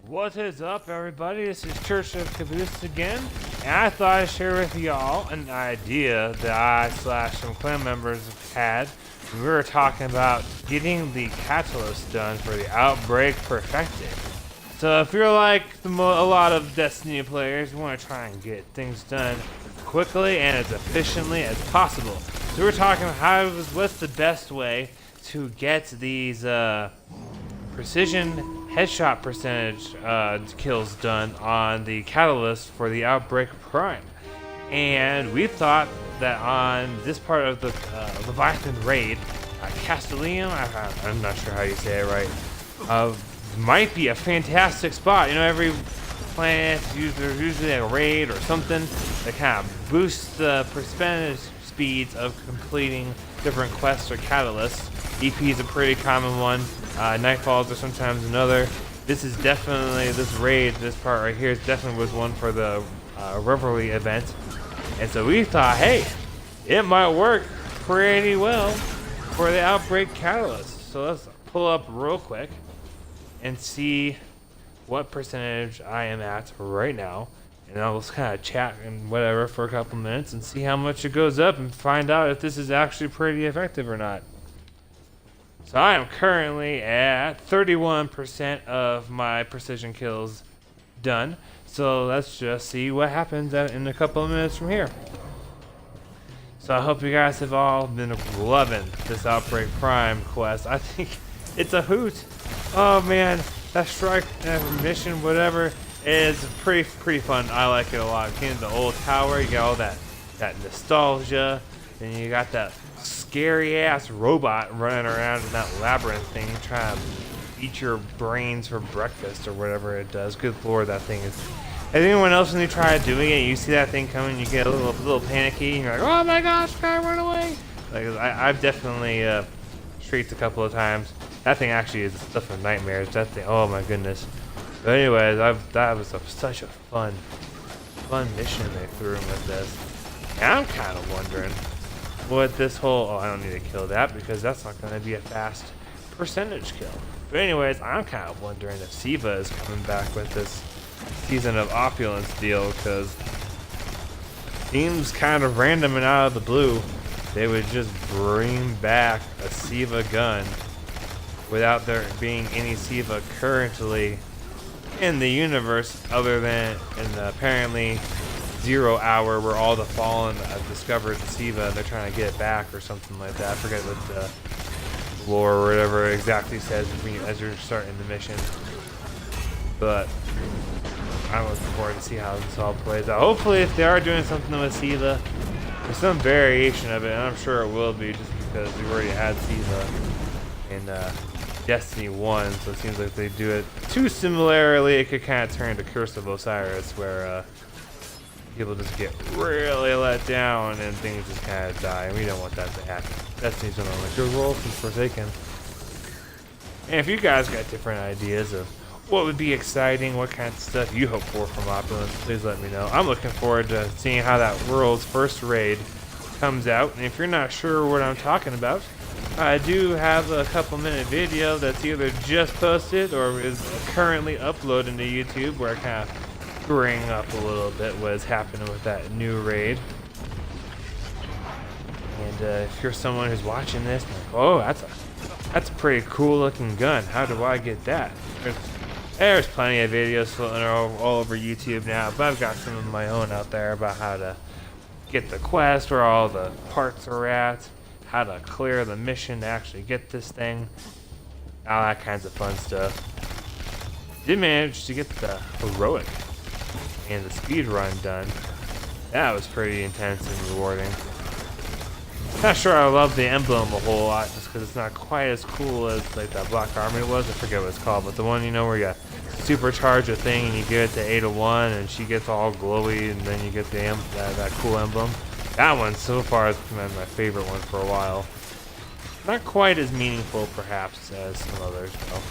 What is up, everybody? This is ChurchofCaboose again, and I thought I'd share with y'all an idea that I/some clan members have had. We were talking about getting the catalyst done for the Outbreak perfected. So if you're like a lot of Destiny players, you want to try and get things done quickly and as efficiently as possible. So we're talking about what's the best way to get these precision headshot percentage kills done on the catalyst for the Outbreak Prime. And we thought that on this part of the Leviathan raid, Castellium, I'm not sure how you say it right, might be a fantastic spot. You know, every planet there's usually a raid or something that kind of boosts the percentage speeds of completing different quests or catalysts. EP is a pretty common one. Nightfalls are sometimes another. This is definitely, this raid, this part right here, definitely was one for the Revelry event. And so we thought, hey, it might work pretty well for the Outbreak Catalyst. So let's pull up real quick and see what percentage I am at right now. And I'll just kind of chat and whatever for a couple minutes and see how much it goes up and find out if this is actually pretty effective or not. So I am currently at 31% of my precision kills done. So let's just see what happens in a couple of minutes from here. So I hope you guys have all been loving this Outbreak Prime quest. I think it's a hoot. Oh man, that strike, that mission, whatever, is pretty fun. I like it a lot. Getting the old tower, you got all that nostalgia, and you got that scary ass robot running around in that labyrinth thing trying to eat your brains for breakfast or whatever it does. Good lord, that thing is. Has anyone else, when you try doing it, you see that thing coming, you get a little panicky, and you're like, oh my gosh, can I run away? Like, I've definitely streaked a couple of times. That thing actually is stuff of nightmares. That thing, oh my goodness. But anyways, that was such a fun mission they threw in with this. And I'm kind of wondering what this whole, I don't need to kill that because that's not going to be a fast percentage kill. But anyways, I'm kind of wondering if Siva is coming back with this Season of Opulence deal, because it seems kind of random and out of the blue they would just bring back a Siva gun without there being any Siva currently in the universe other than in the apparently 0 hour where all the Fallen discovered Siva and they're trying to get it back or something like that. I forget what the lore or whatever exactly says as you're starting the mission. But I'm looking forward to see how this all plays out. Hopefully if they are doing something with Siva, there's some variation of it, and I'm sure it will be just because we already had Siva in Destiny 1, so it seems like if they do it too similarly, it could kind of turn into Curse of Osiris, where people just get really let down and things just kind of die, and we don't want that to happen. Destiny's one of my good roles since Forsaken. And if you guys got different ideas of what would be exciting, what kind of stuff you hope for from Opulence, please let me know. I'm looking forward to seeing how that world's first raid comes out, and if you're not sure what I'm talking about, I do have a couple-minute video that's either just posted or is currently uploaded to YouTube where I kind of bring up a little bit what is happening with that new raid. And if you're someone who's watching this, like, oh, that's a pretty cool-looking gun. How do I get that? There's plenty of videos floating all over YouTube now, but I've got some of my own out there about how to get the quest, where all the parts are at, how to clear the mission to actually get this thing, all that kinds of fun stuff. Did manage to get the heroic and the speed run done. That was pretty intense and rewarding. Not sure I love the emblem a whole lot, just because it's not quite as cool as like that Black Army was. I forget what it's called, but the one, you know, where you supercharge a thing and you give it to Ada 1 and she gets all glowy, and then you get the that cool emblem. That one so far has been my favorite one for a while. Not quite as meaningful perhaps as some others though.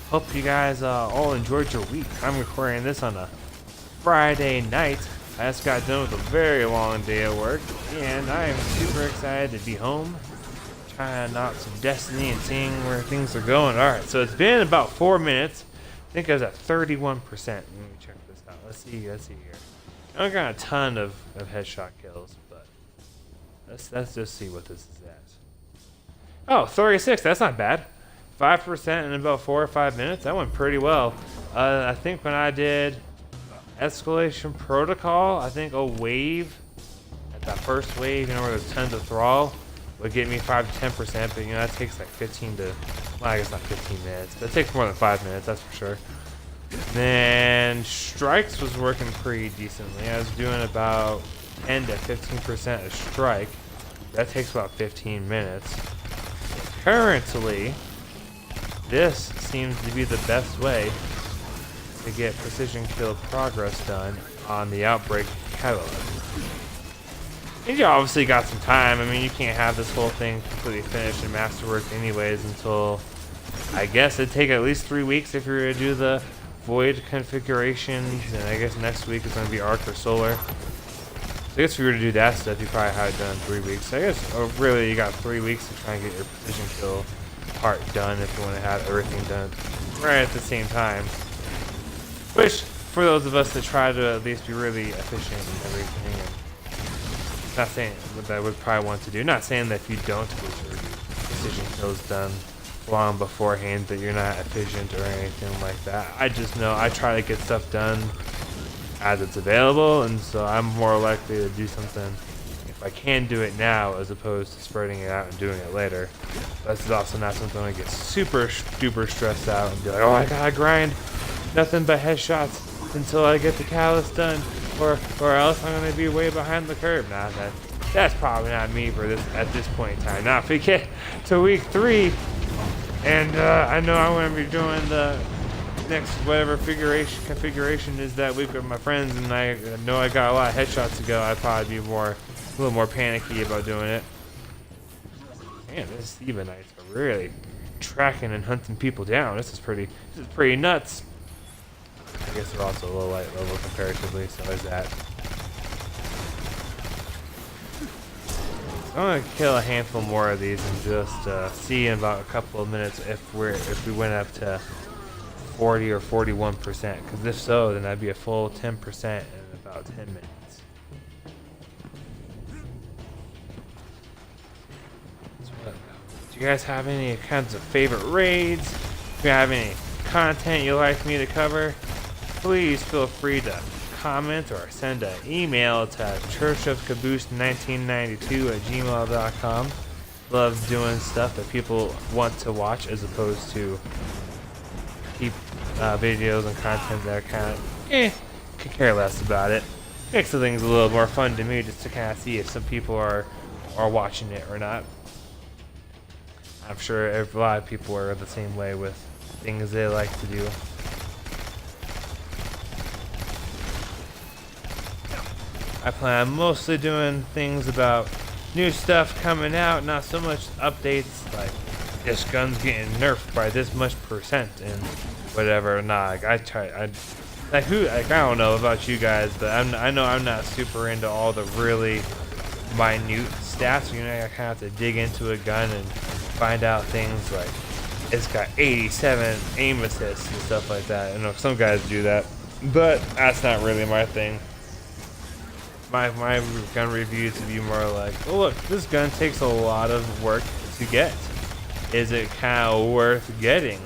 Hope you guys all enjoyed your week. I'm recording this on a Friday night. I just got done with a very long day at work, and I am super excited to be home, kind of not some destiny and seeing where things are going. All right, so it's been about 4 minutes. I think I was at 31%. Let me check this out. Let's see here. I don't got a ton of headshot kills, but let's just see what this is at. Oh, 36. That's not bad. 5% in about 4 or 5 minutes. That went pretty well. I think when I did Escalation Protocol, I think a wave, at that first wave, where there's tons of thrall, would get me 5 to 10%, but that takes like 15 to, well, I guess not 15 minutes, but it takes more than 5 minutes, that's for sure. Then Strikes was working pretty decently. I was doing about 10 to 15% of Strike. That takes about 15 minutes. Currently, this seems to be the best way to get precision kill progress done on the Outbreak catalyst. And you obviously got some time. I mean, you can't have this whole thing completely finished and masterworked anyways until, I guess it'd take at least 3 weeks if you were to do the Void configurations, and I guess next week is going to be Arc or Solar. So I guess if you were to do that stuff, you probably have it done in 3 weeks. So I guess really you got 3 weeks to try and get your precision kill part done if you want to have everything done right at the same time. Which, for those of us that try to at least be really efficient and everything, and not saying what I would probably want to do. Not saying that if you don't get your precision kills done long beforehand that you're not efficient or anything like that. I just know I try to get stuff done as it's available, and so I'm more likely to do something if I can do it now as opposed to spreading it out and doing it later. This is also not something I get super duper stressed out and be like, oh, I gotta grind nothing but headshots until I get the catalyst done, or else I'm gonna be way behind the curve. Nah, that's probably not me for this at this point in time. Now if we get to week 3 and I know I'm gonna be doing the next whatever configuration is that week with my friends, and I know I got a lot of headshots to go, I'd probably be a little more panicky about doing it. Man, this Stevenites are really tracking and hunting people down. This is pretty nuts. I guess they're also low light level comparatively, so there's that. I'm gonna kill a handful more of these and just see in about a couple of minutes if we went up to 40 or 41%. Because if so, then that'd be a full 10% in about 10 minutes. Do you guys have any kinds of favorite raids? If you have any content you'd like me to cover, please feel free to comment or send an email to ChurchofCaboose1992@gmail.com. Love doing stuff that people want to watch as opposed to keep videos and content that are kind of could care less about it. Makes the things a little more fun to me just to kind of see if some people are watching it or not. I'm sure a lot of people are the same way with things they like to do. I plan on mostly doing things about new stuff coming out, not so much updates like this gun's getting nerfed by this much percent and whatever. Nah, like I don't know about you guys, but I know I'm not super into all the really minute stats. I kind of have to dig into a gun and find out things like it's got 87 aim assists and stuff like that. I know some guys do that, but that's not really my thing. My gun reviews would be more like, oh look, this gun takes a lot of work to get. Is it kind of worth getting?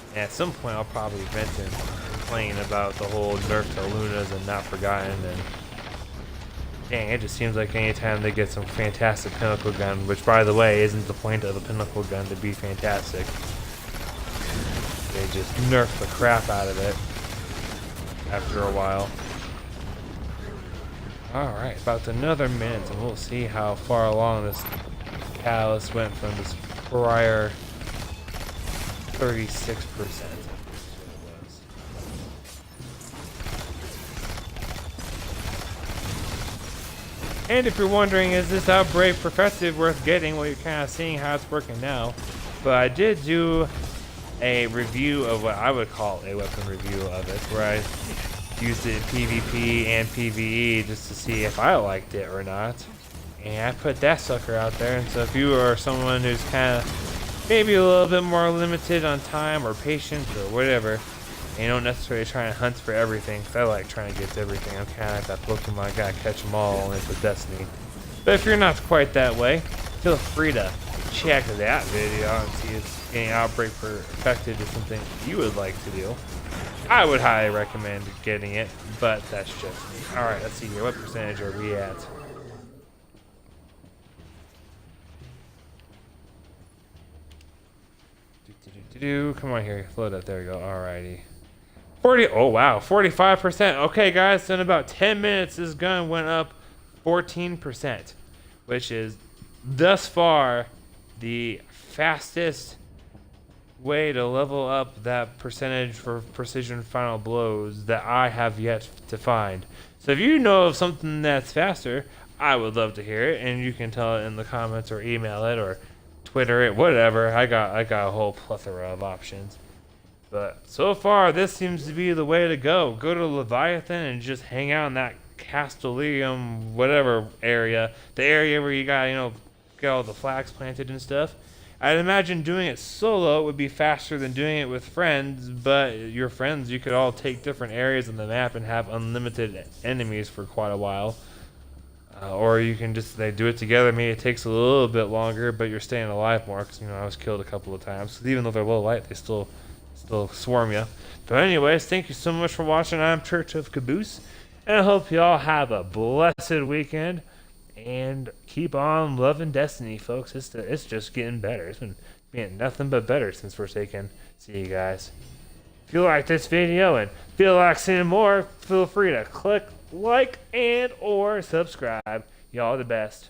And at some point I'll probably vent and complain about the whole nerf to Lunas and Not Forgotten, and dang, it just seems like anytime they get some fantastic pinnacle gun, which by the way isn't the point of a pinnacle gun to be fantastic, they just nerf the crap out of it after a while. Alright, about another minute and we'll see how far along this catalyst went from this prior 36%. And if you're wondering, is this Outbreak Professive worth getting? Well, you're kind of seeing how it's working now. But I did do a review of what I would call a weapon review of it, where I used it in PvP and PvE just to see if I liked it or not. And I put that sucker out there. And so if you are someone who's kind of maybe a little bit more limited on time or patience or whatever, and you don't necessarily try and hunt for everything, because I like trying to get to everything. I'm kind of like that Pokemon guy, catch them all, and it's a destiny. But if you're not quite that way, feel free to check that video out and see if getting Outbreak perfected is something you would like to do. I would highly recommend getting it, but that's just me. Alright, let's see here. What percentage are we at? Come on here. Load up. There we go. Alrighty. 40. Oh, wow. 45%. Okay, guys. So in about 10 minutes, this gun went up 14%, which is thus far the fastest way to level up that percentage for precision final blows that I have yet to find. So if you know of something that's faster, I would love to hear it, and you can tell it in the comments or email it or Twitter it, whatever. I got a whole plethora of options. But so far, this seems to be the way to go. Go to Leviathan and just hang out in that Castellium whatever area, the area where you got, get all the flags planted and stuff. I'd imagine doing it solo would be faster than doing it with friends, but your friends, you could all take different areas on the map and have unlimited enemies for quite a while. Or you can just they do it together. Maybe it takes a little bit longer, but you're staying alive more. Because I was killed a couple of times. Even though they're low light, they still swarm you. But anyways, thank you so much for watching. I'm ChurchofCaboose, and I hope you all have a blessed weekend. And keep on loving Destiny, folks. It's just getting better. It's been being nothing but better since Forsaken. See you guys. If you like this video and feel like seeing more, feel free to click like and or subscribe. Y'all the best.